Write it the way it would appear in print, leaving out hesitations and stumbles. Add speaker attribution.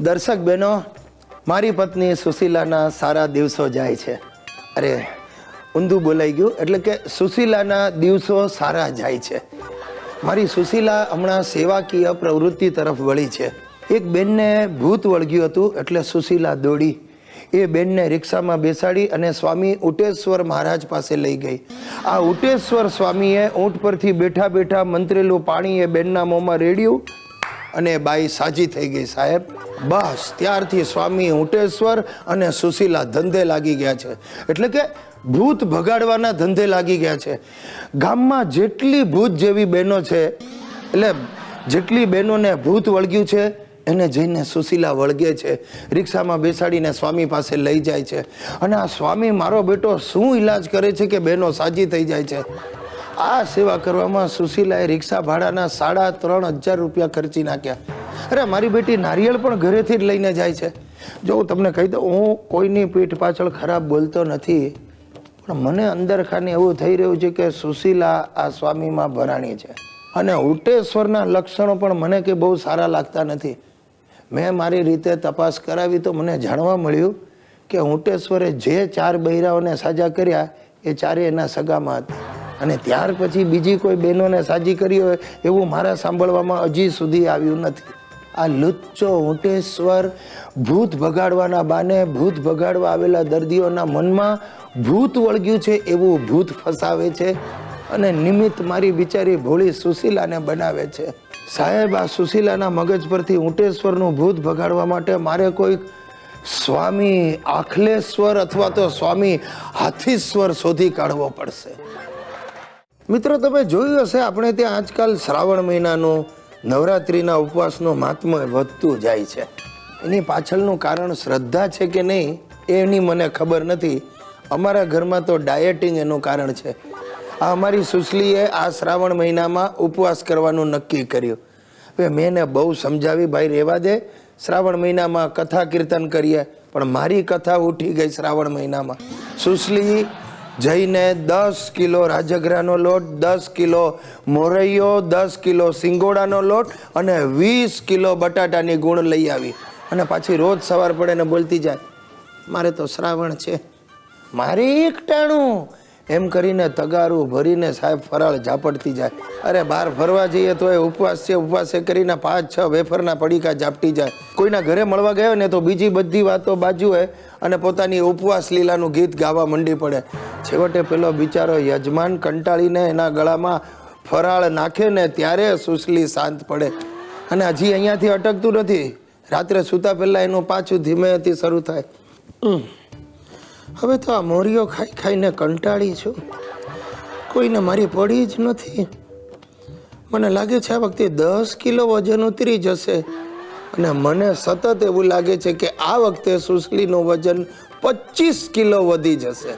Speaker 1: દર્શક બહેનો, મારી પત્ની સુશીલાના સારા દિવસો જાય છે. અરે ઊંધું બોલાઈ ગયું, એટલે કે સુશીલાના દિવસો સારા જાય છે. મારી સુશીલા હમણાં સેવાકીય પ્રવૃત્તિ તરફ વળી છે. એક બેનને ભૂત વળગ્યું હતું, એટલે સુશીલા દોડી એ બેનને રિક્ષામાં બેસાડી અને સ્વામી ઉટેશ્વર મહારાજ પાસે લઈ ગઈ. આ ઉટેશ્વર સ્વામીએ ઊંટ પરથી બેઠા બેઠા મંત્રેલું પાણી એ બેનના મોંમાં રેડ્યું અને બાઈ સાજી થઈ ગઈ. સાહેબ, બસ ત્યારથી સ્વામી ઉટેશ્વર અને સુશીલા ધંધે લાગી ગયા છે. એટલે કે ભૂત ભગાડવાના ધંધે લાગી ગયા છે. ગામમાં જેટલી ભૂત જેવી બહેનો છે, એટલે જેટલી બહેનોને ભૂત વળગ્યું છે એને જઈને સુશીલા વળગે છે. રિક્ષામાં બેસાડીને સ્વામી પાસે લઈ જાય છે. અને આ સ્વામી મારો બેટો શું ઈલાજ કરે છે કે બહેનો સાજી થઈ જાય છે. આ સેવા કરવામાં સુશીલાએ રિક્ષા ભાડાના 3,500 રૂપિયા ખર્ચી નાખ્યા. અરે મારી બેટી નારિયેળ પણ ઘરેથી જ લઈને જાય છે. જો હું તમને કહી દઉં, હું કોઈની પીઠ પાછળ ખરાબ બોલતો નથી, પણ મને અંદર ખાને એવું થઈ રહ્યું છે કે સુશીલા આ સ્વામીમાં ભરાણી છે. અને ઉટેશ્વરના લક્ષણો પણ મને કે બહુ સારા લાગતા નથી. મેં મારી રીતે તપાસ કરાવી તો મને જાણવા મળ્યું કે ઉટેશ્વરે જે 4 બૈરાઓને સાજા કર્યા એ 4 એના સગામાં હતા. અને ત્યાર પછી બીજી કોઈ બહેનોને સાજી કરી હોય એવું મારા સાંભળવામાં હજી સુધી આવ્યું નથી. આ લુચ્ચો ઉટેશ્વર ભૂત ભગાડવાના બાને ભૂત ભગાડવા આવેલા દર્દીઓના મનમાં ભૂત વળગ્યું છે એવું ભૂત ફસાવે છે અને નિમિત્ત મારી બિચારી ભોળી સુશીલાને બનાવે છે. સાહેબ, આ સુશીલાના મગજ પરથી ઉટેશ્વરનું ભૂત ભગાડવા માટે મારે કોઈ સ્વામી આખલેશ્વર અથવા તો સ્વામી હાથીશ્વર શોધી કાઢવો પડશે. મિત્રો, તમે જોયું હશે આપણે ત્યાં આજકાલ શ્રાવણ મહિનાનું નવરાત્રિના ઉપવાસનું મહાત્મ્ય વધતું જાય છે. એની પાછળનું કારણ શ્રદ્ધા છે કે નહીં એની મને ખબર નથી. અમારા ઘરમાં તો ડાયટિંગ એનું કારણ છે. આ અમારી સુશલીએ આ શ્રાવણ મહિનામાં ઉપવાસ કરવાનું નક્કી કર્યું. હવે મેં એને બહુ સમજાવી, ભાઈ રહેવા દે, શ્રાવણ મહિનામાં કથા કીર્તન કરીએ. પણ મારી કથા ઉઠી ગઈ શ્રાવણ મહિનામાં. સુશલી જઈને 10 કિલો રાજગરાનો લોટ, 10 કિલો મોરૈયો, 10 કિલો સિંગોડાનો લોટ અને 20 કિલો બટાટાની ગુણ લઈ આવી. અને પાછી રોજ સવાર પડે ને બોલતી જાય, મારે તો શ્રાવણ છે, મારે એકટાણું, એમ કરીને તગારું ભરીને સાહેબ ફરાળ ઝાપટતી જાય. અરે બહાર ફરવા જઈએ તો એ ઉપવાસ છે, ઉપવાસ કરીને 5-6 વેફરના પડીકા ઝાપટી જાય. કોઈના ઘરે મળવા ગયો ને તો બીજી બધી વાતો બાજુએ અને પોતાની ઉપવાસ લીલાનું ગીત ગાવા મંડી પડે. છેવટે પેલો બિચારો યજમાન કંટાળીને એના ગળામાં ફરાળ નાખે ને ત્યારે સુશલી શાંત પડે. અને હજી અહીંયાથી અટકતું નથી. રાત્રે સૂતા પહેલાં એનું પાછું ધીમેથી શરૂ થાય, હવે તો આ મોરીઓ ખાઈ ખાઈને કંટાળી છું, કોઈને મારી પડી જ નથી. મને લાગે છે આ વખતે 10 કિલો વજન ઉતરી જશે. અને મને સતત એવું લાગે છે કે આ વખતે સુશલીનું વજન 25 કિલો વધી જશે.